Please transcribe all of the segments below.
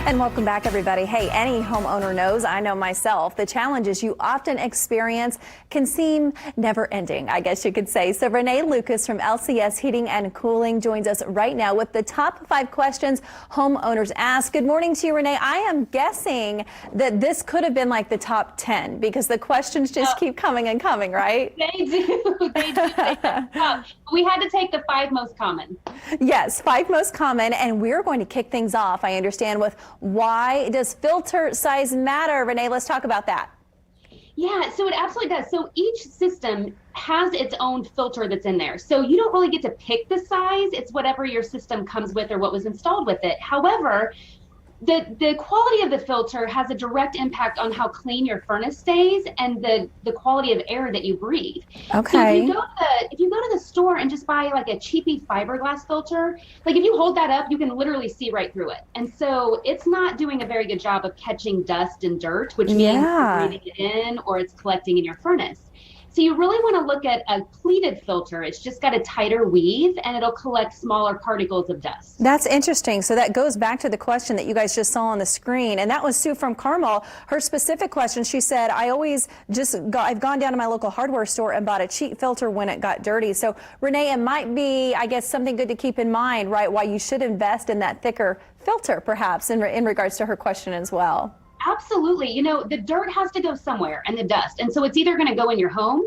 And welcome back, everybody. Hey, any homeowner knows, I know myself, the challenges you often experience can seem never ending, I guess you could say. So Renee Lucas from LCS Heating and Cooling joins us right now with the top 5 questions homeowners ask. Good morning to you, Renee. I am guessing that this could have been like the top 10 because the questions just keep coming and coming, right? They do. They do. We had to take the 5 most common. Yes, 5 most common, and we're going to kick things off, I understand, with why does filter size matter? Renee, let's talk about that. Yeah, so it absolutely does. So each system has its own filter that's in there. So you don't really get to pick the size. It's whatever your system comes with or what was installed with it. However, the quality of the filter has a direct impact on how clean your furnace stays and the quality of air that you breathe. Okay. So if you go to the store and just buy like a cheapy fiberglass filter, like if you hold that up, you can literally see right through it. And so it's not doing a very good job of catching dust and dirt, which means you're breathing it in or it's collecting in your furnace. So you really want to look at a pleated filter. It's just got a tighter weave and it'll collect smaller particles of dust. That's interesting. So that goes back to the question that you guys just saw on the screen. And that was Sue from Carmel. Her specific question, she said, I've gone down to my local hardware store and bought a cheap filter when it got dirty. So Renee, it might be, I guess, something good to keep in mind, right? Why you should invest in that thicker filter, perhaps, in regards to her question as well. Absolutely. You know, the dirt has to go somewhere and the dust. And so it's either going to go in your home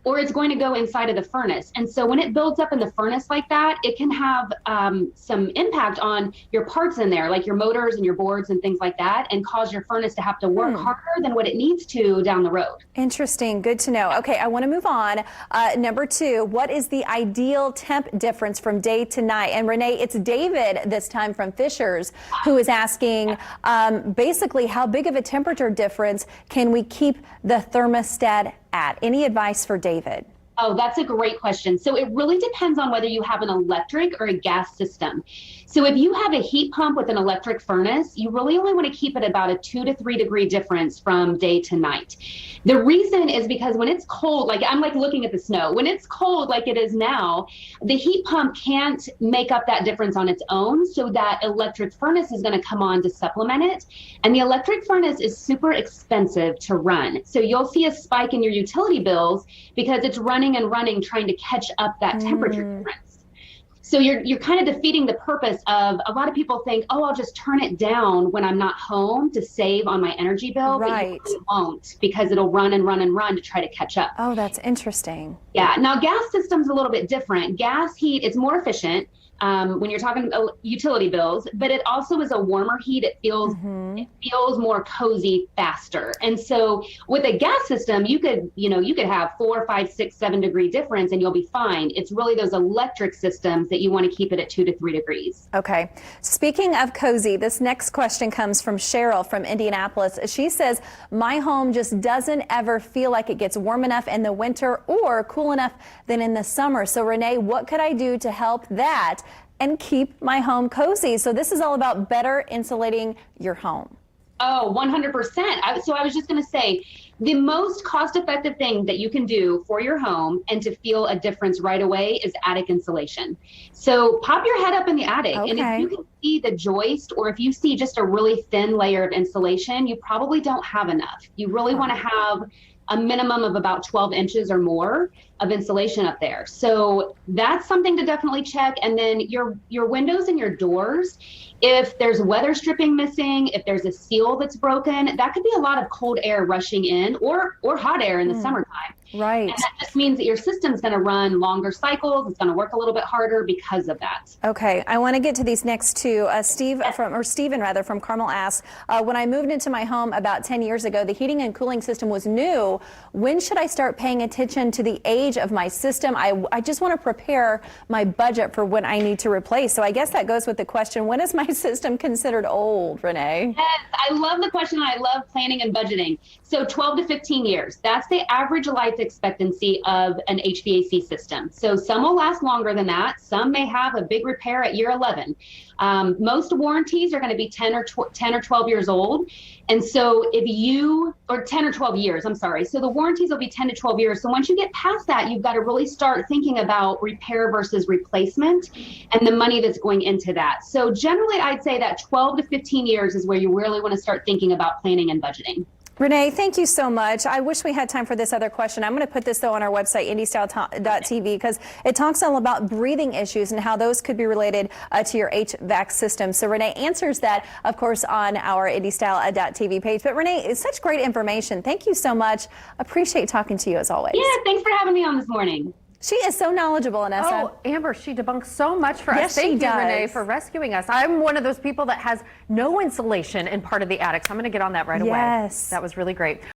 or it's going to go inside of the furnace. And so when it builds up in the furnace like that, it can have some impact on your parts in there, like your motors and your boards and things like that, and cause your furnace to have to work harder than what it needs to down the road. Interesting. Good to know. Okay, I want to move on. Number 2, what is the ideal temp difference from day to night? And Renee, it's David this time from Fishers who is asking basically how big of a temperature difference can we keep the thermostat at? Any advice for David? Oh, that's a great question. So it really depends on whether you have an electric or a gas system. So if you have a heat pump with an electric furnace, you really only want to keep it about a 2 to 3 degree difference from day to night. The reason is because when it's cold, like I'm like looking at the snow, when it's cold like it is now, the heat pump can't make up that difference on its own. So that electric furnace is going to come on to supplement it. And the electric furnace is super expensive to run. So you'll see a spike in your utility bills because it's running and running trying to catch up that temperature difference. So you're kind of defeating the purpose of, a lot of people think, oh, I'll just turn it down when I'm not home to save on my energy bill. Right. But you won't, because it'll run and run and run to try to catch up. Oh, that's interesting. Yeah. Now gas system's a little bit different. Gas heat is more efficient when you're talking utility bills, but it also is a warmer heat. It feels more cozy faster. And so with a gas system, you could have 4, 5, 6, 7 degree difference and you'll be fine. It's really those electric systems that you want to keep it at 2 to 3 degrees. Okay. Speaking of cozy, this next question comes from Cheryl from Indianapolis. She says, my home just doesn't ever feel like it gets warm enough in the winter or cool enough than in the summer. So Renee, what could I do to help that and keep my home cozy? So this is all about better insulating your home. Oh, 100%. So I was just going to say, the most cost-effective thing that you can do for your home and to feel a difference right away is attic insulation. So pop your head up in the attic, and if you can see the joist, or if you see just a really thin layer of insulation, you probably don't have enough. You really want to have a minimum of about 12 inches or more of insulation up there. So that's something to definitely check. And then your windows and your doors, if there's weather stripping missing, if there's a seal that's broken, that could be a lot of cold air rushing in, or hot air in the summertime. Right. And that just means that your system's going to run longer cycles. It's going to work a little bit harder because of that. Okay, I want to get to these next two. Stephen from Carmel asks, when I moved into my home about 10 years ago, the heating and cooling system was new. When should I start paying attention to the age of my system? I just want to prepare my budget for when I need to replace. So I guess that goes with the question, when is my system considered old, Renee? Yes, I love the question. I love planning and budgeting. So 12 to 15 years, that's the average life expectancy of an HVAC system. So some will last longer than that. Some may have a big repair at year 11. Most warranties are going to be 10 or 12 years old. And so or 10 or 12 years, I'm sorry. So the warranties will be 10 to 12 years. So once you get past that, you've got to really start thinking about repair versus replacement and the money that's going into that. So generally, I'd say that 12 to 15 years is where you really want to start thinking about planning and budgeting. Renee, thank you so much. I wish we had time for this other question. I'm going to put this, though, on our website, indystyle.tv, because it talks all about breathing issues and how those could be related to your HVAC system. So Renee answers that, of course, on our indystyle.tv page. But Renee, it's such great information. Thank you so much. Appreciate talking to you as always. Yeah, thanks for having me on this morning. She is so knowledgeable, Anessa. Oh, Amber, she debunks so much for Yes, us. Thank she you, does. Renee, for rescuing us. I'm one of those people that has no insulation in part of the attic, so I'm going to get on that right away. Yes. That was really great.